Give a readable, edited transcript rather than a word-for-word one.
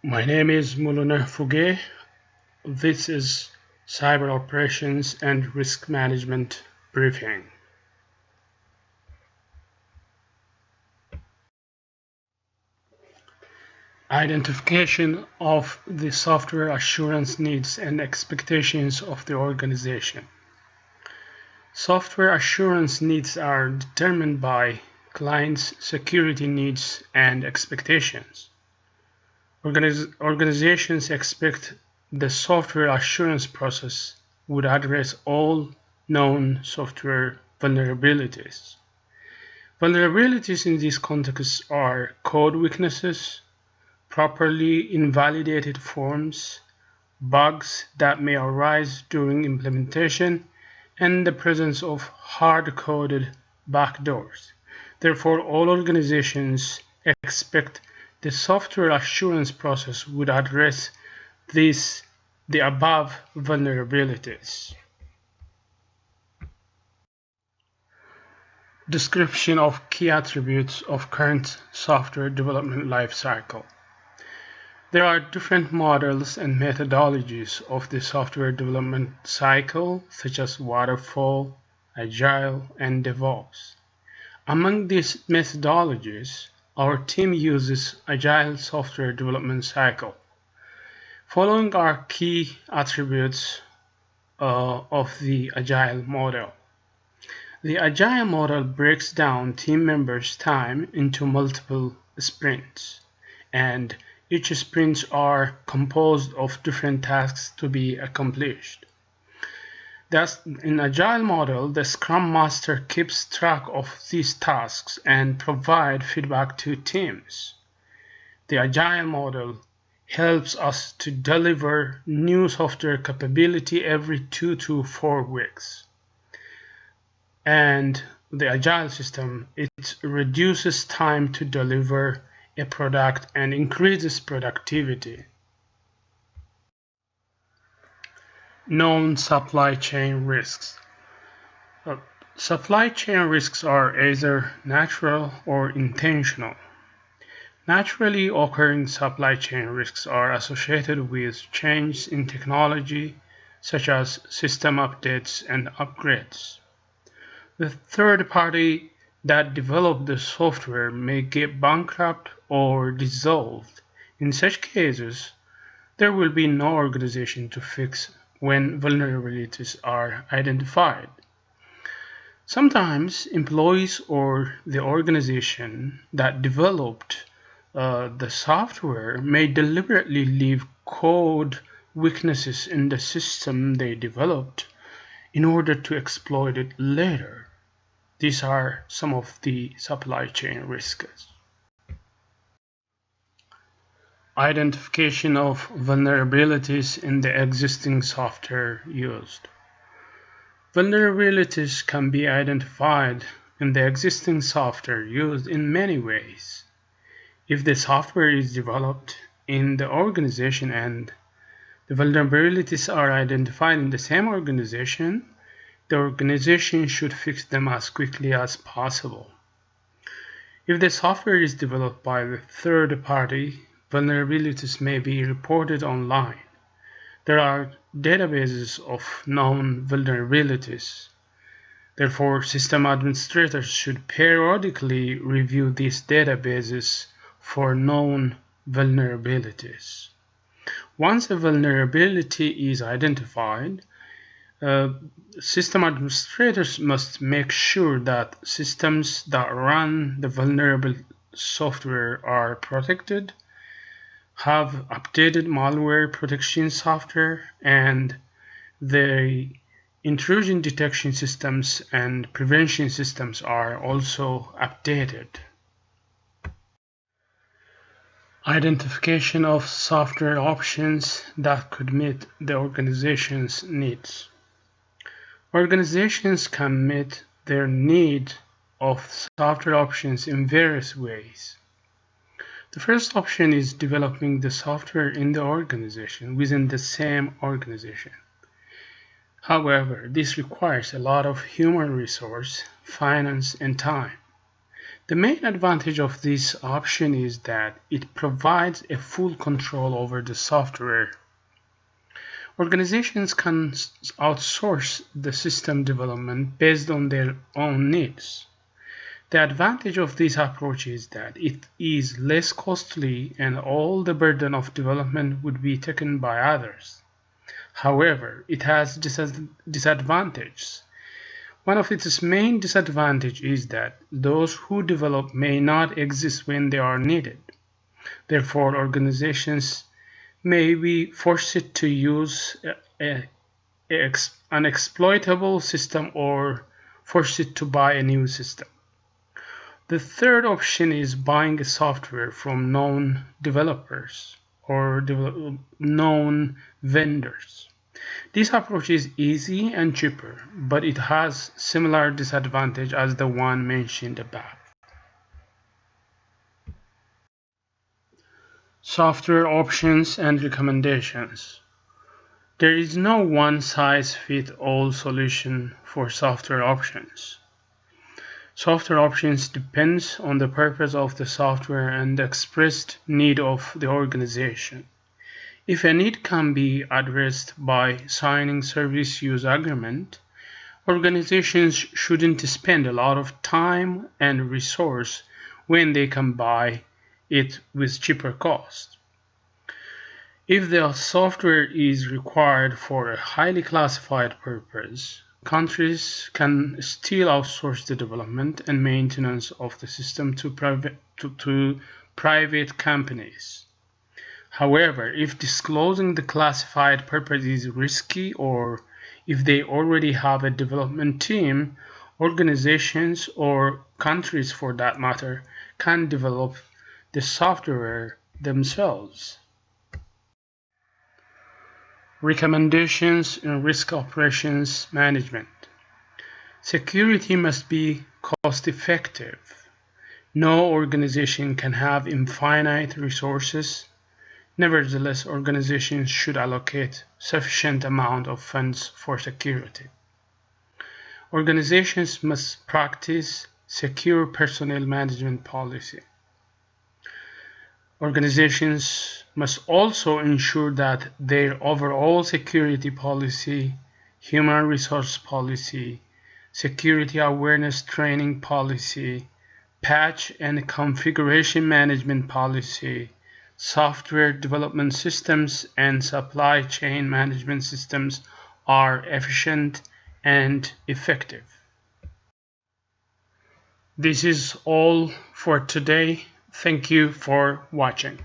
My name is mfuge. This is Cyber Operations and Risk Management Briefing. Identification of the software assurance needs and expectations of the organization. Software assurance needs are determined by clients' security needs and expectations. Organizations expect the software assurance process would address all known software vulnerabilities. Vulnerabilities in this context are code weaknesses, properly invalidated forms, bugs that may arise during implementation, and the presence of hard-coded backdoors. Therefore, all organizations expect the software assurance process would address the above vulnerabilities. Description of key attributes of current software development lifecycle. There are different models and methodologies of the software development cycle, such as waterfall, agile, and DevOps. Among these methodologies, our team uses agile software development cycle. Following are key attributes of the agile model. The agile model breaks down team members' time into multiple sprints, and each sprints are composed of different tasks to be accomplished. Thus, in agile model, the Scrum Master keeps track of these tasks and provides feedback to teams. The agile model helps us to deliver new software capability every 2 to 4 weeks. And the agile system, it reduces time to deliver a product and increases productivity. Known supply chain risks. Supply chain risks are either natural or intentional. Naturally occurring supply chain risks are associated with changes in technology, such as system updates and upgrades. The third party that developed the software may get bankrupt or dissolved. In such cases, there will be no organization to fix when vulnerabilities are identified. Sometimes employees or the organization that developed the software may deliberately leave code weaknesses in the system they developed in order to exploit it later. These are some of the supply chain risks. Identification of vulnerabilities in the existing software used. Vulnerabilities can be identified in the existing software used in many ways. If the software is developed in the organization and the vulnerabilities are identified in the same organization, the organization should fix them as quickly as possible. If the software is developed by the third party, vulnerabilities may be reported online. There are databases of known vulnerabilities. Therefore, system administrators should periodically review these databases for known vulnerabilities. Once a vulnerability is identified, system administrators must make sure that systems that run the vulnerable software are protected, have updated malware protection software, and the intrusion detection systems and prevention systems are also updated. Identification of software options that could meet the organization's needs. Organizations can meet their need of software options in various ways. The first option is developing the software in the organization within the same organization. However, this requires a lot of human resource, finance, and time. The main advantage of this option is that it provides a full control over the software. Organizations can outsource the system development based on their own needs. The advantage of this approach is that it is less costly and all the burden of development would be taken by others. However, it has disadvantages. One of its main disadvantages is that those who develop may not exist when they are needed. Therefore, organizations may be forced to use an exploitable system or forced to buy a new system. The third option is buying software from known developers or known vendors. This approach is easy and cheaper, but it has similar disadvantage as the one mentioned above. Software options and recommendations. There is no one-size-fits-all solution for software options. Software options depends on the purpose of the software and the expressed need of the organization. If a need can be addressed by signing service use agreement, organizations shouldn't spend a lot of time and resource when they can buy it with cheaper cost. If the software is required for a highly classified purpose, countries can still outsource the development and maintenance of the system to private companies. However, if disclosing the classified purpose is risky or if they already have a development team, organizations or countries for that matter can develop the software themselves. Recommendations in risk operations management. Security must be cost-effective. No organization can have infinite resources. Nevertheless, organizations should allocate sufficient amount of funds for security. Organizations must practice secure personnel management policy. Organizations must also ensure that their overall security policy, human resource policy, security awareness training policy, patch and configuration management policy, software development systems, and supply chain management systems are efficient and effective. This is all for today. Thank you for watching.